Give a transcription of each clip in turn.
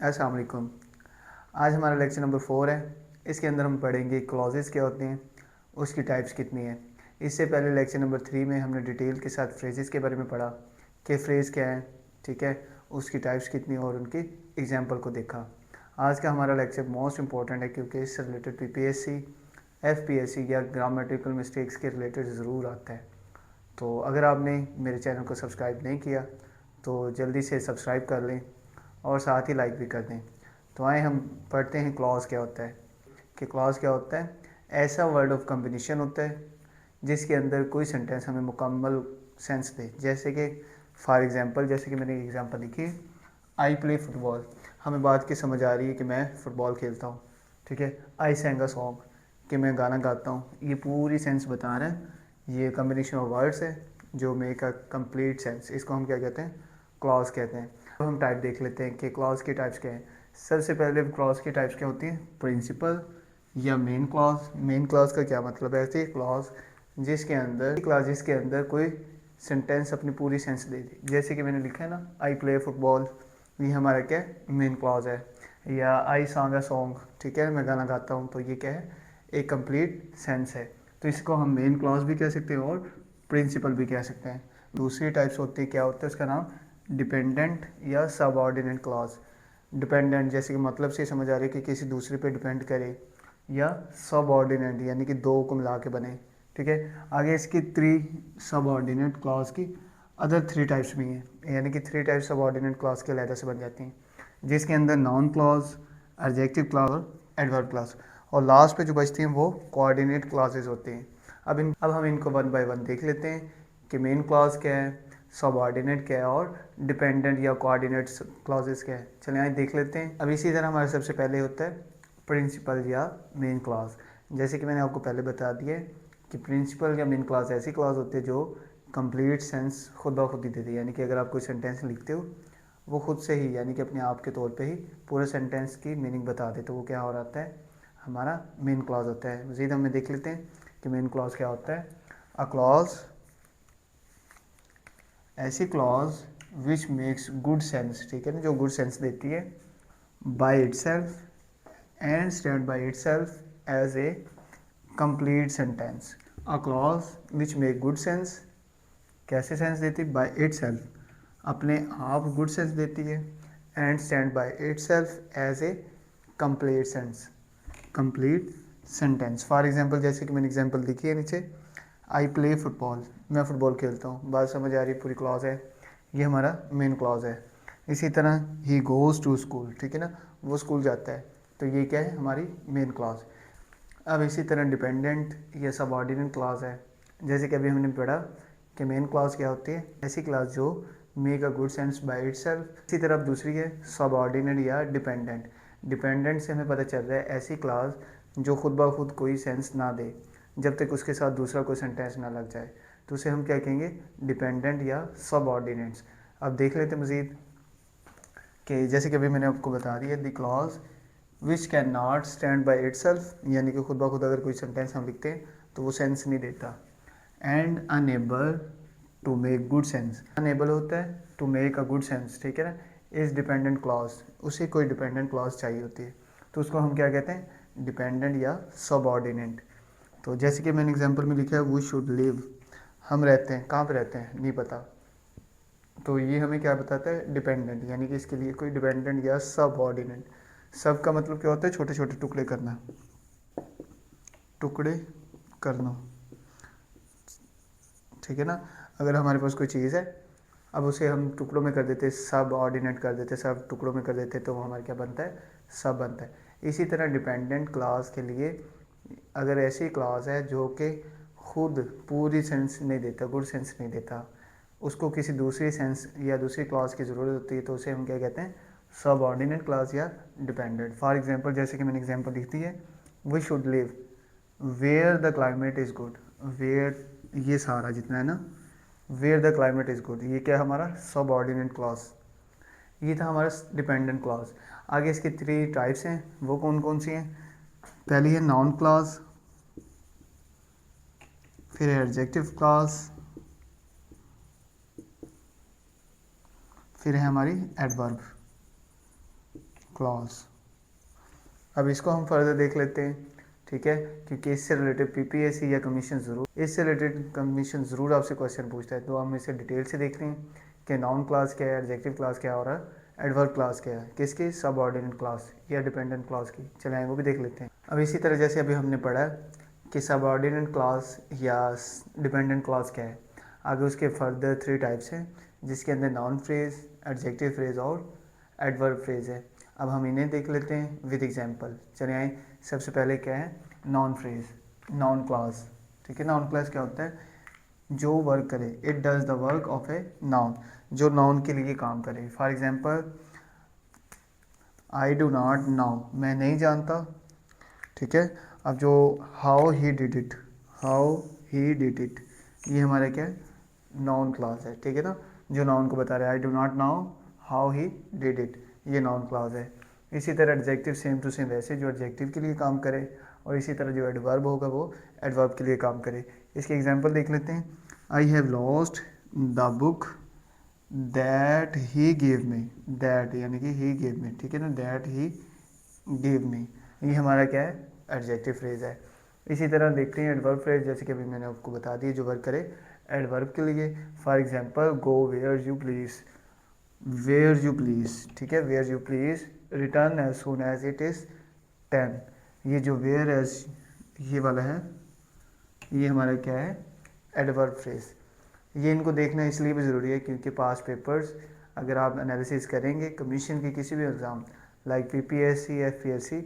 अस्सलाम वालेकुम। आज हमारा लेक्चर नंबर 4 है। इसके अंदर हम पढ़ेंगे क्लॉजेस क्या होते हैं, उसकी टाइप्स कितनी है। इससे पहले लेक्चर नंबर 3 में हमने डिटेल के साथ फ्रेजेस के बारे में पढ़ा कि फ्रेज़ क्या है, ठीक है, उसकी टाइप्स कितनी और उनकी एग्जांपल को देखा। आज का हमारा लेक्चर मोस्ट इंपॉर्टेंट है क्योंकि इससे रिलेटेड पीपीएससी, एफपीएससी या ग्रामेटिकल मिस्टेक्स के रिलेटेड ज़रूर आता है। तो अगर आपने मेरे चैनल को सब्सक्राइब नहीं किया तो जल्दी से सब्सक्राइब कर लें और साथ ही लाइक भी कर दें। तो आए हम पढ़ते हैं क्लॉज क्या होता है। कि क्लॉज क्या होता है, ऐसा वर्ड ऑफ कम्बिनेशन होता है जिसके अंदर कोई सेंटेंस हमें मुकम्मल सेंस दे। जैसे कि फॉर एग्जांपल, जैसे कि मैंने एग्जांपल लिखी, आई प्ले फुटबॉल। हमें बात की समझ आ रही है कि मैं फ़ुटबॉल खेलता हूँ, ठीक है। आई सेंग अ सॉन्ग, कि मैं गाना गाता हूँ। ये पूरी सेंस बता रहा है। ये कम्बिनेशन ऑफ वर्ड्स है जो मेक अ कंप्लीट सेंस। इसको हम क्या कहते हैं, क्लॉज कहते हैं। अब हम टाइप देख लेते हैं कि क्लॉज की टाइप्स क्या हैं। सबसे पहले क्लॉज की टाइप्स क्या होती हैं, प्रिंसिपल या मेन क्लॉज। मेन क्लॉज का क्या मतलब है, ऐसी क्लॉज जिसके अंदर कोई सेंटेंस अपनी पूरी सेंस दे दी। जैसे कि मैंने लिखा है ना, आई प्ले फुटबॉल, ये हमारा क्या है, मेन क्लॉज है। या आई सॉन्ग अ सॉन्ग, ठीक है, मैं गाना गाता हूँ, तो ये क्या है, एक कंप्लीट सेंस है। तो इसको हम मेन क्लॉज भी कह सकते हैं और प्रिंसिपल भी कह सकते हैं। दूसरी टाइप्स होती है, क्या होता है उसका नाम, डिपेंडेंट या सबऑर्डिनेट क्लॉज। डिपेंडेंट जैसे कि मतलब से समझ आ रही है कि किसी दूसरे पे डिपेंड करे, या सबऑर्डिनेट यानी कि दो को मिला के बने, ठीक है। आगे इसकी थ्री सबऑर्डिनेट क्लॉज की अदर थ्री टाइप्स भी हैं, यानी कि थ्री टाइप्स सबऑर्डिनेट क्लॉज के अलग से बन जाती हैं, जिसके अंदर नाउन क्लॉज, एडजेक्टिव क्लॉज और एडवर्ब क्लॉज। और लास्ट पे जो बचती हैं वो कोऑर्डिनेट क्लॉजेज होती हैं। अब हम इनको वन बाय वन देख लेते हैं कि मेन क्लॉज क्या है, सबऑर्डिनेट क्या है और डिपेंडेंट या कोऑर्डिनेट क्लॉजेस क्या है। चलिए आइए देख लेते हैं। अब इसी तरह हमारे सबसे पहले होता है प्रिंसिपल या मेन क्लॉज। जैसे कि मैंने आपको पहले बता दिया कि प्रिंसिपल या मेन क्लॉज ऐसी क्लॉज होती है जो कंप्लीट सेंस खुद ब खुद ही देती है। यानी कि अगर आप कोई सेंटेंस लिखते हो, वो खुद से ही यानी कि अपने आप के तौर पे ही पूरे सेंटेंस की मीनिंग बता दे, तो वो क्या हो जाता है, हमारा मेन क्लॉज होता है। मज़ीद हमें देख लेते हैं कि मेन क्लॉज क्या होता है। अ क्लॉज, ऐसी clause which makes good sense, ठीक है ना, जो गुड सेंस देती है, by itself and stand by itself as a complete sentence. A clause which make good sense, कैसे सेंस देती है, बाय इटसेल्फ, अपने आप गुड सेंस देती है, and stand by itself as a complete sense, complete sentence. For example, जैसे कि मैंने एग्जांपल लिखी है नीचे, आई प्ले फुटबॉल, मैं फ़ुटबॉल खेलता हूँ। बात समझ आ रही है, पूरी क्लॉज है, ये हमारा मेन क्लॉज है। इसी तरह ही गोज़ टू स्कूल, ठीक है ना, वो स्कूल जाता है, तो ये क्या है, हमारी मेन क्लॉज। अब इसी तरह डिपेंडेंट या सबऑर्डिनेट क्लॉज है। जैसे कि अभी हमने पढ़ा कि मेन क्लॉज क्या होती है, ऐसी क्लॉज जो make a good sense by itself. इसी तरह दूसरी है सबऑर्डिनेट या डिपेंडेंट। डिपेंडेंट से हमें पता चल रहा है ऐसी क्लॉज जो खुद ब खुद कोई सेंस ना दे जब तक उसके साथ दूसरा कोई सेंटेंस ना लग जाए, तो उसे हम क्या कहेंगे, डिपेंडेंट या सबऑर्डिनेट्स। अब देख लेते हैं मज़ीद कि जैसे कि अभी मैंने आपको बता दिया, the clause which can not stand by it self, यानी कि खुद ब खुद अगर कोई सेंटेंस हम लिखते हैं तो वो सेंस नहीं देता। And unable to make good sense, unable होता है to make a good sense, ठीक है ना, इज डिपेंडेंट क्लॉज, उसे कोई डिपेंडेंट क्लॉज चाहिए होती है, तो उसको हम क्या कहते हैं, डिपेंडेंट या सबऑर्डिनेट। तो जैसे कि मैंने एग्जांपल में लिखा है, वी शुड लिव, हम रहते हैं, कहाँ पे रहते हैं नहीं पता, तो ये हमें क्या बताता है, डिपेंडेंट, यानी कि इसके लिए कोई डिपेंडेंट या सबऑर्डिनेट। सब का मतलब क्या होता है, छोटे छोटे टुकड़े करना, टुकड़े करना, ठीक है ना। अगर हमारे पास कोई चीज़ है, अब उसे हम टुकड़ों में कर देते, सब ऑर्डिनेट कर देते, सब टुकड़ों में कर देते, तो वो हमारा क्या बनता है, सब बनता है। इसी तरह डिपेंडेंट क्लास के लिए अगर ऐसी क्लास है जो कि खुद पूरी सेंस नहीं देता, गुड सेंस नहीं देता, उसको किसी दूसरी सेंस या दूसरी क्लास की ज़रूरत होती है, तो उसे हम क्या कहते हैं, सब ऑर्डिनेट क्लास या डिपेंडेंट। फॉर एग्जांपल, जैसे कि मैंने एग्जांपल लिख दी है, we should live where the climate is good, where, ये सारा जितना है ना, where the climate is good, ये क्या है, हमारा सब ऑर्डिनेट क्लॉज। ये था हमारा डिपेंडेंट क्लॉज। आगे इसकी थ्री टाइप्स हैं, वो कौन कौन सी हैं। पहली है नाउन क्लॉज, फिर है एडजेक्टिव क्लॉज, फिर है हमारी एडवर्ब क्लॉज। अब इसको हम फर्दर देख लेते हैं, ठीक है, क्योंकि इससे रिलेटेड पीपीएससी या कमीशन इससे रिलेटेड कमीशन ज़रूर आपसे क्वेश्चन पूछता है। तो हम इसे डिटेल से देख रहे हैं कि नाउन क्लास क्या है, एडजेक्टिव क्लास क्या है और एडवर्ब क्लास क्या है, किसकी, सबऑर्डिनेट क्लास या डिपेंडेंट क्लास की। चलें वो भी देख लेते हैं। अब इसी तरह जैसे अभी हमने पढ़ा कि सबऑर्डिनेट क्लास या डिपेंडेंट क्लास क्या है, आगे उसके फर्दर 3 टाइप्स हैं जिसके अंदर नाउन फ्रेज, एडजेक्टिव फ्रेज और एडवर्ब फ्रेज है। अब हम इन्हें देख लेते हैं विद एग्जांपल। चलिए आए, सबसे पहले क्या है, नाउन फ्रेज, नाउन क्लास। ठीक है, नाउन क्लास क्या होता है, जो वर्क करे, it does the work of a noun, जो नाउन के लिए काम करे। For example I do not now, मैं नहीं जानता। ठीक है, अब जो how he did it, how he did it, ये हमारा क्या है, नाउन क्लास है। ठीक है ना, जो नाउन को बता रहा है, I do not now how he did it, ये नाउन क्लास है। इसी तरह एडजेक्टिव सेम टू सेम वैसे जो एडजेक्टिव के लिए काम करे, और इसी तरह जो एडवर्ब होगा वो एडवर्ब के लिए काम करे। इसके एग्जांपल देख लेते हैं। I have lost the book that he give me, that यानी कि ही गिव मी, ठीक है ना, दैट ही गिव मी, ये हमारा क्या है, एडजेक्टिव फ्रेज है। इसी तरह देखते हैं एडवर्ब फ्रेज, जैसे कि अभी मैंने आपको बता दिया जो वर्क करे एडवर्ब के लिए। For example go where you please, where you please, ठीक है, where you please return as soon as it is 10, ये जो वेयर एज ये वाला है, ये हमारा क्या है, एडवर्ब फ्रेज। ये इनको देखना इसलिए भी ज़रूरी है क्योंकि पास पेपर्स अगर आप एनालिसिस करेंगे कमीशन की किसी भी एग्ज़ाम लाइक पीपीएससी, एफपीएससी,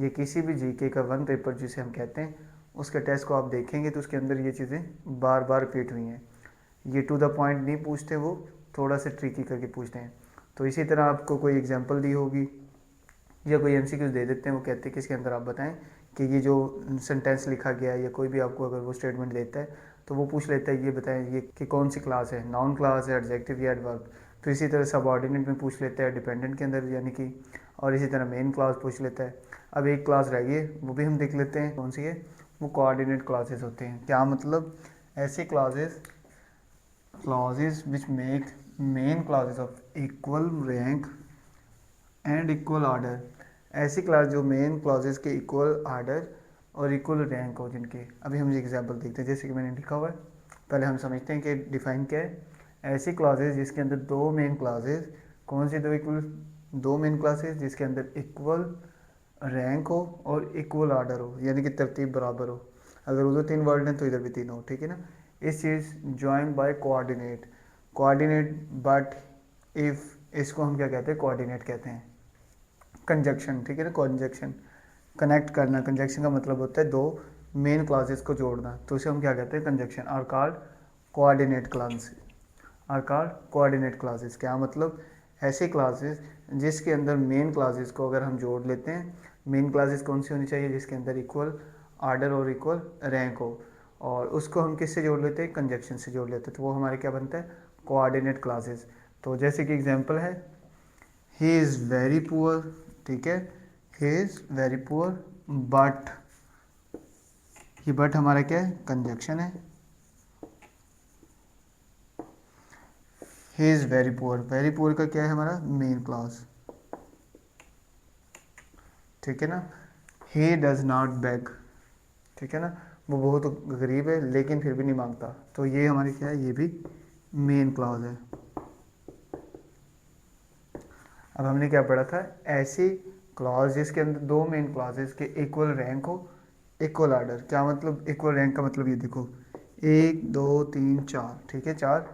ये किसी भी जीके का 1 पेपर जिसे हम कहते हैं उसके टेस्ट को आप देखेंगे तो उसके अंदर ये चीज़ें बार बार रिपीट हुई हैं। ये टू द पॉइंट नहीं पूछते, वो थोड़ा सा ट्रिकी करके पूछते हैं। तो इसी तरह आपको कोई एग्जांपल दी होगी या कोई एमसीक्यूज दे देते हैं, वो कहते हैं कि इसके अंदर आप बताएं कि ये जो सेंटेंस लिखा गया है या कोई भी आपको अगर वो स्टेटमेंट देता है तो वो पूछ लेता है ये बताएं ये कि कौन सी क्लास है, नाउन क्लास है, एडजेक्टिव या एडवर्ब। तो इसी तरह सबऑर्डिनेट में पूछ लेता है डिपेंडेंट के अंदर यानी कि, और इसी तरह मेन क्लास पूछ लेता है। अब एक क्लास रह गई है वो भी हम देख लेते हैं कौन सी है, वो कोऑर्डिनेट क्लासेस होते हैं। क्या मतलब, ऐसी classes which make main classes of equal rank and equal order, ऐसी क्लास जो मेन क्लासेस के इक्वल आर्डर और इक्वल रैंक हो जिनके। अभी हम एग्जांपल देखते हैं, जैसे कि मैंने लिखा हुआ है, पहले हम समझते हैं कि डिफाइन क्या है। ऐसी क्लासेस जिसके अंदर 2 मेन क्लासेस, कौन सी दो मेन क्लासेस जिसके अंदर इक्वल रैंक हो और इक्वल आर्डर हो, यानी कि तरतीब बराबर हो। अगर उधर 3 वर्ड हैं तो इधर भी 3 हो, ठीक है ना। इस चीज़ join by coordinate, coordinate but if, इसको हम क्या कहते हैं, कोऑर्डिनेट कहते हैं। कंजक्शन, ठीक है ना, कंजक्शन कनेक्ट करना, कंजक्शन का मतलब होता है 2 मेन क्लासेस को जोड़ना, तो इसे हम क्या कहते हैं, conjunction. Are called coordinate clause, are called coordinate clauses. क्या मतलब, ऐसे क्लासेस जिसके अंदर मेन क्लासेस को अगर हम जोड़ लेते हैं, मेन क्लासेस कौन सी होनी चाहिए, जिसके अंदर इक्वल आर्डर और इक्वल रैंक हो, और उसको हम किससे जोड़ लेते हैं, कंजक्शन से जोड़ लेते हैं, तो वो हमारे क्या बनता है, कोऑर्डिनेट क्लासेस। तो जैसे कि एग्जांपल है, ही इज़ वेरी पुअर, ठीक है, he is very poor but, ये बट हमारा क्या है, कंजक्शन है। He is very poor, very poor का क्या है हमारा, मेन क्लास, ठीक है ना। ही डज नॉट बेग, ठीक है ना, वो बहुत गरीब है लेकिन फिर भी नहीं मांगता, तो ये हमारी क्या है, ये भी मेन क्लास है। अब हमने क्या पढ़ा था, ऐसी क्लॉज जिसके अंदर 2 मेन क्लॉजेस के इक्वल रैंक हो, इक्वल आर्डर। क्या मतलब, इक्वल रैंक का मतलब ये देखो, 1 2 3 4, ठीक है, 4,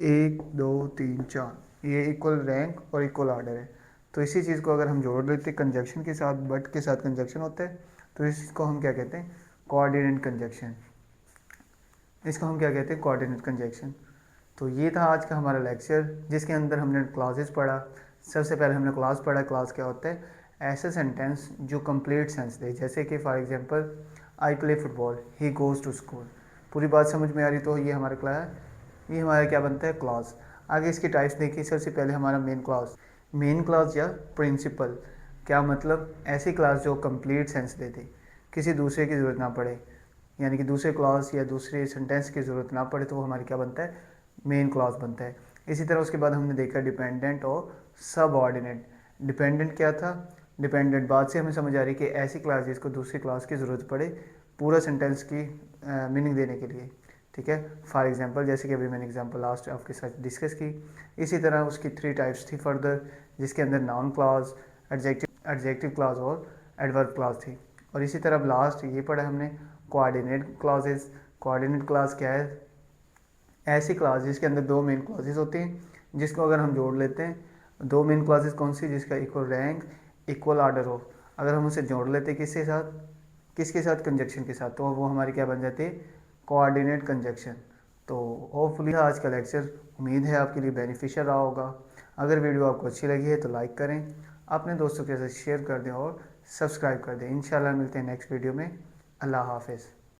1 2 3 4, ये इक्वल रैंक और इक्वल आर्डर है। तो इसी चीज़ को अगर हम जोड़ लेते हैं कंजक्शन के साथ, बट के साथ कंजक्शन होता है, तो इसको हम क्या कहते हैं, कोऑर्डिनेट कंजक्शन। इसको हम क्या कहते हैं, कोऑर्डिनेट कंजक्शन। तो ये था आज का हमारा लेक्चर जिसके अंदर हमने क्लासेस पढ़ा। सबसे पहले हमने क्लास पढ़ा, क्लास क्या होता है, ऐसे सेंटेंस जो कंप्लीट सेंस दे, जैसे कि for example I play football, he goes to school. पूरी बात समझ में आ रही, तो ये हमारा क्या है, ये हमारा क्या बनता है, क्लास। आगे इसकी टाइप्स देखिए, सबसे पहले हमारा मेन क्लास या प्रिंसिपल। क्या मतलब, ऐसी क्लास जो कंप्लीट सेंस दे दे, किसी दूसरे की ज़रूरत ना पड़े, यानी कि दूसरे क्लॉज या दूसरे सेंटेंस की ज़रूरत ना पड़े, तो वो हमारी क्या बनता है, मेन क्लॉज बनता है। इसी तरह उसके बाद हमने देखा डिपेंडेंट और सब ऑर्डिनेट। डिपेंडेंट क्या था, डिपेंडेंट बात से हमें समझ आ रही है कि ऐसी क्लास जिसको दूसरी क्लास की ज़रूरत पड़े पूरा सेंटेंस की मीनिंग देने के लिए। ठीक है, फॉर एग्जांपल जैसे कि अभी मैंने एग्जांपल लास्ट आपके साथ डिस्कस की, इसी तरह उसकी 3 टाइप्स थी फर्दर, जिसके अंदर नाउन क्लॉज, एडजेक्टिव क्लॉज और एडवर्ब क्लॉज थी। और इसी तरह लास्ट ये पढ़ा हमने कोऑर्डिनेट क्लॉजेज। कोऑर्डिनेट क्लॉज क्या है? ऐसी क्लॉज जिसके अंदर 2 मेन क्लॉजेज होती हैं जिसको अगर हम जोड़ लेते हैं, 2 मेन क्लॉजेज कौन सी? जिसका इक्वल रैंक, इक्वल आर्डर हो। अगर हम उसे जोड़ लेते हैं किसके साथ? किसके साथ? कंजक्शन के साथ, तो वो हमारी क्या बन जाती है? Coordinate conjunction. तो होपफुली आज का लेक्चर उम्मीद है आपके लिए बेनिफिशियल रहा होगा। अगर वीडियो आपको अच्छी लगी है तो लाइक करें, अपने दोस्तों के साथ शेयर कर दें और सब्सक्राइब कर दें। इंशाल्लाह मिलते हैं नेक्स्ट वीडियो में। अल्लाह हाफिज़।